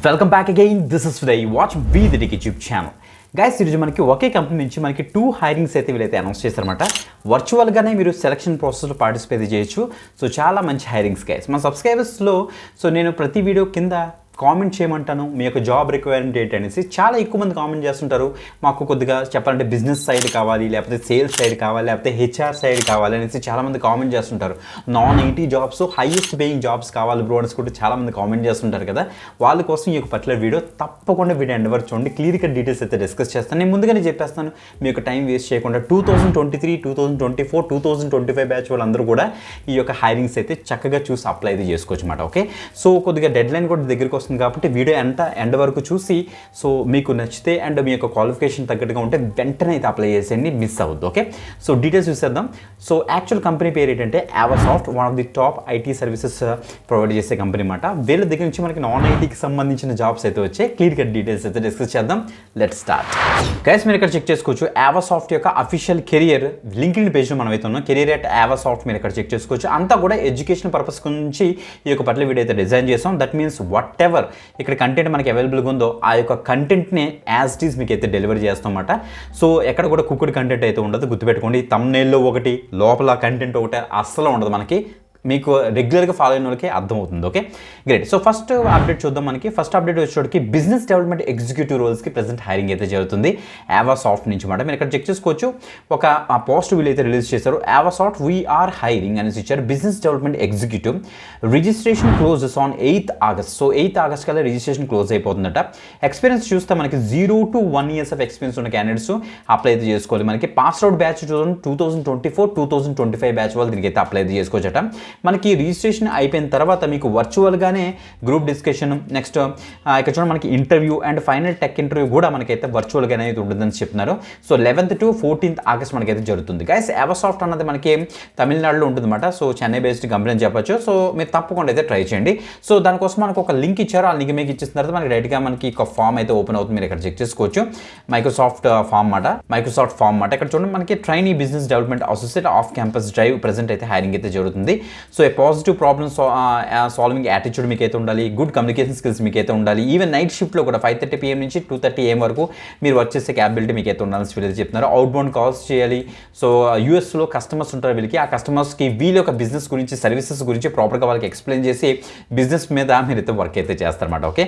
Welcome back again. This is Uday. Watch we the tech YouTube channel. Guys, ఈరోజు మనకి ఒకే company నుంచి మనకి 2 hirings అయితే వీళ్ళైతే అనౌన్స్ చేశారన్నమాట. వర్చువల్గానే మీరు సెలక్షన్ ప్రాసెస్లో పార్టిసిపేట్ చేయొచ్చు. సో చాలా మంచి హైరింగ్స్ గైస్. మన సబ్స్క్రైబర్స్లో నేను ప్రతి వీడియో కింద కామెంట్ చేయమంటాను మీ యొక్క జాబ్ రిక్వైర్మెంట్ ఏంటనేసి. చాలా ఎక్కువ మంది కామెంట్ చేస్తుంటారు, మాకు కొద్దిగా చెప్పాలంటే బిజినెస్ సైడ్ కావాలి, లేకపోతే సేల్స్ సైడ్ కావాలి, లేకపోతే హెచ్ఆర్ సైడ్ కావాలి అనేసి చాలామంది కామెంట్ చేస్తుంటారు. Non IT jobs, highest paying jobs కావాలి బ్రో అనేసి కూడా చాలామంది కామెంట్ చేస్తుంటారు కదా. వాళ్ళ కోసం ఈ యొక్క పర్టికులర్ వీడియో తప్పకుండా వీడియో ఎండ్ వరకు చూడండి. క్లియర్గా డీటెయిల్స్ అయితే డిస్కస్ చేస్తాను. నేను ముందుగానే చెప్పేస్తాను, మీ యొక్క టైం వేస్ట్ చేయకుండా 2023, 2024, 2025 బ్యాచ్ వాళ్ళందరూ కూడా ఈ యొక్క హైరింగ్స్ అయితే చక్కగా చూసి అప్లై అయితే చేసుకోవచ్చు అన్నమాట. ఓకే, సో కొద్దిగా డెడ్ లైన్ కూడా దగ్గరికి వస్తుంది కాబట్టి వీడియో ఎండ్ వరకు చూసి, సో మీకు నచ్చితే అండ్ మీ యొక్క క్వాలిఫికేషన్ తగ్గట్టుగా ఉంటే వెంటనే అయితే అప్లై చేసేయండి, మిస్ అవ్వద్దు. ఓకే, సో డీటెయిల్స్ చూసేద్దాం. సో యాక్చువల్ కంపెనీ పేరు ఏంటంటే Avasoft, one of the top IT services provide చేసే కంపెనీ అన్నమాట. వీళ్ళ దగ్గర నుంచి మనకి నాన్ ఐటీకి సంబంధించిన జాబ్స్ అయితే వచ్చాయి. క్లియర్ కట్ డీటెయిల్స్ అయితే డిస్కస్ చేద్దాం. Let's start. గైస్, మీరు ఇక్కడ చెక్ చేసుకోవచ్చు ఆవాసాఫ్ట్ యొక్క అఫీషియల్ కెరియర్ లింక్డ్ఇన్ పేజ్లో మనం అయితే ఉన్నాం. కెరియర్ అట్ ఆవాసాఫ్ట్ మీరు ఇక్కడ చెక్ చేసుకోవచ్చు. అంతా కూడా ఎడ్యుకేషన్ పర్పస్ నుంచి ఈ యొక్క పట్ల వీడియో అయితే డిజైన్ చేసాం. దట్ మీన్స్ వాట్ ఎవర్ ఇక్కడ కంటెంట్ మనకి అవైలబుల్గా ఉందో ఆ యొక్క కంటెంట్ని యాజ్ ఇట్ ఈస్ మీకు అయితే డెలివరీ చేస్తాం అన్నమాట. సో ఎక్కడ కూడా కుక్కుడ్ కంటెంట్ అయితే ఉండదు, గుర్తుపెట్టుకోండి. థంబ్నెయిల్లో ఒకటి, లోపల కంటెంట్ ఒకటి అస్సలు ఉండదు. మనకి మీకు రెగ్యులర్గా ఫాలో అయిన వాళ్ళకి అర్థమవుతుంది. Okay, great. So first update చూద్దాం. మనకి ఫస్ట్ అప్డేట్ వచ్చేటికి బిజినెస్ డెవలప్మెంట్ ఎగ్జిక్యూటివ్ రోల్స్కి ప్రెసెంట్ హైరింగ్ అయితే జరుగుతుంది ఆవాసాఫ్ట్ నుంచి అన్నమాట. మీరు ఇక్కడ చెక్ చేసుకోవచ్చు. ఒక పోస్ట్ వీళ్ళు అయితే రిలీజ్ చేశారు. ఆవాసాఫ్ట్ వీఆర్ హైరింగ్ అనేసి ఇచ్చారు. Business development executive registration closes on 8th August. So 8th August కల్లా రిజిస్ట్రేషన్ క్లోజ్ అయిపోతుందట. ఎక్స్పీరియన్స్ చూస్తే మనకి 0 to 1 years ఆఫ్ ఎక్స్పీరియన్స్ ఉన్న క్యాండిడేట్స్ అప్లై అయితే చేసుకోవాలి. మనకి పాస్ అవుట్ బ్యాచ్ 2024, 2025 బ్యాచ్ వాళ్ళు దీనికి అయితే అప్లై అయితే చేసుకోవచ్చట. మనకి రిజిస్ట్రేషన్ అయిపోయిన తర్వాత మీకు వర్చువల్గానే గ్రూప్ డిస్కషన్, నెక్స్ట్ ఇక్కడ చూడండి మనకి interview and final tech interview కూడా మనకైతే వర్చువల్గానే అయితే ఉంటుందని చెప్తున్నారు. So 11th to 14th August మనకైతే జరుగుతుంది. గైస్, ఆవాసాఫ్ట్ అన్నది మనకి తమిళనాడులో ఉంటుందన్నమాట. సో చెన్నై బేస్డ్ కంపెనీ అని చెప్పొచ్చు. సో మీరు తప్పకుండా అయితే ట్రై చేయండి. సో దానికోసం మనకు ఒక లింక్ ఇచ్చారు. ఆ లింక్ మీకు ఇచ్చిన తర్వాత మనకి డైరెక్ట్గా మనకి ఒక ఫామ్ అయితే ఓపెన్ అవుతుంది. మీరు ఇక్కడ చెక్ చేసుకోవచ్చు. మైక్రోసాఫ్ట్ ఫామ్ మాట. ఇక్కడ చూడండి మనకి trainee business development associate off campus drive present అయితే హైరింగ్ అయితే జరుగుతుంది. సో ఏ పాజిటివ్ ప్రాబ్లమ్ సాల్వింగ్ యాటిట్యూడ్ మీకు అయితే ఉండాలి. గుడ్ కమ్యూనికేషన్ స్కిల్స్ మీకు అయితే ఉండాలి. ఈవెన్ నైట్ షిఫ్ట్లో కూడా 5:30 PM నుంచి 2:30 AM వరకు మీరు వర్క్ చేసే క్యాపబిలిటీ మీకు అయితే ఉండాలని వీళ్ళు చెప్తున్నారు. అవుట్బౌండ్ కాల్స్ చేయాలి. సో యూఎస్లో కస్టమర్స్ ఉంటారు వీళ్ళకి. ఆ కస్టమర్స్కి వీళ్ళ యొక్క బిజినెస్ గురించి, సర్వీసెస్ గురించి ప్రాపర్గా వాళ్ళకి ఎక్స్ప్లెయిన్ చేసి బిజినెస్ మీద మీరు అయితే వర్క్ అయితే చేస్తారన్నమాట. Okay,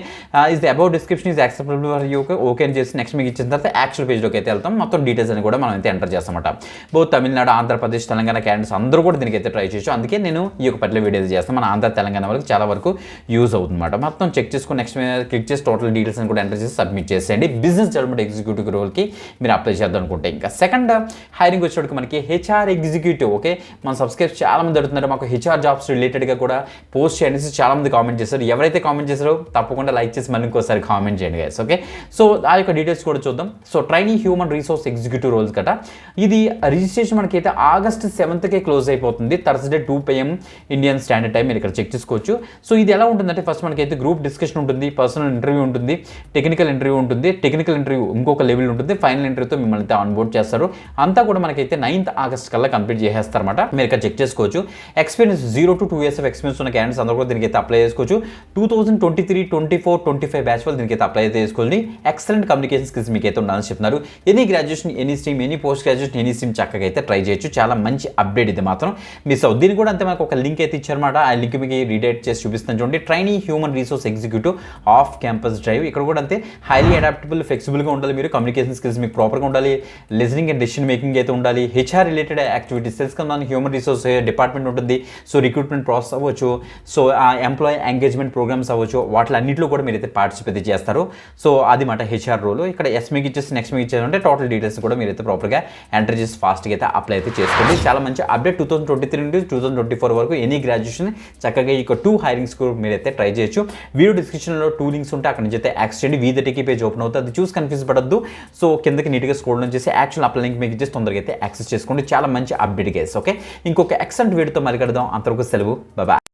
is the about description is acceptable for you. Okay అని చేసి నెక్స్ట్ మీకు ఇచ్చిన తర్వాత యాక్చువల్ పేజ్లోకి అయితే వెళ్తాం. మొత్తం డీటెయిల్స్ అని కూడా మనం అయితే ఎంటర్ చేస్తామన్నమాట. బోత్ తమిళనాడు, ఆంధ్రప్రదేశ్, తెలంగాణ క్యాండిడేట్స్ అందరూ కూడా దీనికి అయితే ట్రై చేయొచ్చు. అందుకే నేను ఈ యొక్క పట్ల వీడియోస్ చేస్తాం. మన ఆంధ్ర, తెలంగాణ వరకు చాలా వరకు యూజ్ అవుతుందన్నమాట. మొత్తం చెక్ చేసుకుని నెక్స్ట్ క్లిక్ చేసి టోటల్ డీటెయిల్స్ అని కూడా ఎంటర్ చేసి సబ్మిట్ చేసేయండి. బిజినెస్ డెవలప్మెంట్ ఎగ్జిక్యూటివ్ రోల్కి మీరు అప్లై చేద్దాం అనుకుంటే. ఇంకా సెకండ్ హైరింగ్ వచ్చేటికి మనకి హెచ్ఆర్ ఎగ్జిక్యూటివ్. ఓకే, మన సబ్స్క్రైబర్స్ చాలా మంది అడుగుతున్నారు, మాకు హెచ్ఆర్ జాబ్స్ రిలేటెడ్గా కూడా పోస్ట్ చేయండి చాలా మంది కామెంట్ చేశారు. ఎవరైతే కామెంట్ చేశారో తప్పకుండా లైక్ చేసి మళ్ళీ ఇంకోసారి కామెంట్ చేయండి గైస్. ఓకే, సో ఆ యొక్క డీటెయిల్స్ కూడా చూద్దాం. So trainee human resource executive roles కట. ఇది రిజిస్ట్రేషన్ మనకైతే August 7th క్లోజ్ అయిపోతుంది. Thursday 2 PM Indian standard time. మీరు ఇక్కడ చెక్ చేసుకోవచ్చు. సో ఇది ఎలా ఉంటుందంటే ఫస్ట్ మనకైతే గ్రూప్ డిస్కషన్ ఉంటుంది, పర్సనల్ ఇంటర్వ్యూ ఉంటుంది, టెక్నికల్ ఇంటర్వ్యూ ఉంటుంది. టెక్నికల్ ఇంటర్వ్యూ ఇంకొక లెవెల్ ఉంటుంది. ఫైనల్ ఇంటర్వ్యూతో మిమ్మల్ని అయితే ఆన్బోర్డ్ చేస్తారు. అంతా కూడా మనకైతే 9th August కల్లా కంప్లీట్ చేసేస్తారన్నమాట. మీరు ఇక్కడ చెక్ చేసుకోవచ్చు. Experience 0 to 2 years of experience ఉన్న క్యాండిడేట్స్ అందరూ కూడా దీనికి అయితే అప్లై చేసుకోవచ్చు. 2023, 24, 25 బ్యాచ్ వాళ్ళు దీనికి అయితే అప్లై అయితే చేసుకోండి. ఎక్సలెంట్ కమ్యూనికేషన్ స్కిల్స్ మీకు అయితే ఉండాలని చెప్తున్నారు. Any graduation, any stream, any post graduation, any stream చక్కగా అయితే ట్రై చేయొచ్చు. చాలా మంచి అప్డేట్ ఇది మాత్రం మిస్ అవుతుంది. దీన్ని కూడా అంతే మనకు ఒక లింక్ అయితే ఇచ్చారన్నమాట. ఆ లింక్ మీకు రీడైట్ చేసి చూపిస్తాను చూడండి. Trainee human resource executive off campus drive. ఇక్కడ కూడా అంతే హైలీ అడాప్టబుల్, ఫ్లెక్సిబుల్గా ఉండాలి. మీరు కమ్యూనికేషన్ స్కిల్స్ మీకు ప్రాపర్గా ఉండాలి. లిజనింగ్ అండ్ డెసిషన్ మేకింగ్ అయితే ఉండాలి. హెచ్ఆర్ రిలేటెడ్ యాక్టివిటీస్ తెలుసుకుందాం. హ్యూమన్ రిసోర్స్ డిపార్ట్మెంట్ ఉంటుంది. సో రిక్రూట్మెంట్ ప్రాసెస్ అవ్వచ్చు, సో ఎంప్లాయీ ఎంగేజ్మెంట్ ప్రోగ్రామ్స్ అవ్వచ్చు, వాటిలన్నింటిలో కూడా మీరు అయితే పార్టిసిపేట్ చేస్తారు. సో అది మాట హెచ్ఆర్ రోల్. ఇక్కడ ఎస్ మీకు ఇచ్చేసి నెక్స్ట్ మీకు ఇచ్చారంటే టోటల్ డీటెయిల్స్ కూడా మీరు అయితే ప్రాపర్గా ఎంటర్ చేసి ఫాస్ట్గా అయితే అప్లై అయితే చేసుకోండి. చాలా మంచి అప్డేట్. 2023 నుండి 2024 వరకు ఎనీ గ్రాడ్యుయేషన్ చక్కగా ఈ 2 హైరింగ్స్ కూడా మీరైతే ట్రై చేయొచ్చు. వీడియో డిస్క్రిప్షన్లో 2 లింక్స్ ఉంటే అక్కడ నుంచి అయితే యాక్సెస్ చేయండి. వి ది టెక్ పేజ్ ఓపెన్ అవుతుంది. అది చూసి కన్ఫ్యూజ్ పడద్దు. సో కిందకి నీట్గా స్క్రోల్ డౌన్ చేసి యాక్చువల్ అప్లై లింక్ మీకు ఇచ్చేసి తొందరగా అయితే యాక్సెస్ చేసుకోండి. చాలా మంచి అప్డేట్ గైస్. ఓకే, ఇంకొక ఎక్సలెంట్ వీడియోతో మళ్ళీ కడదాం. అంతవరకు సెలవు. బాయ్.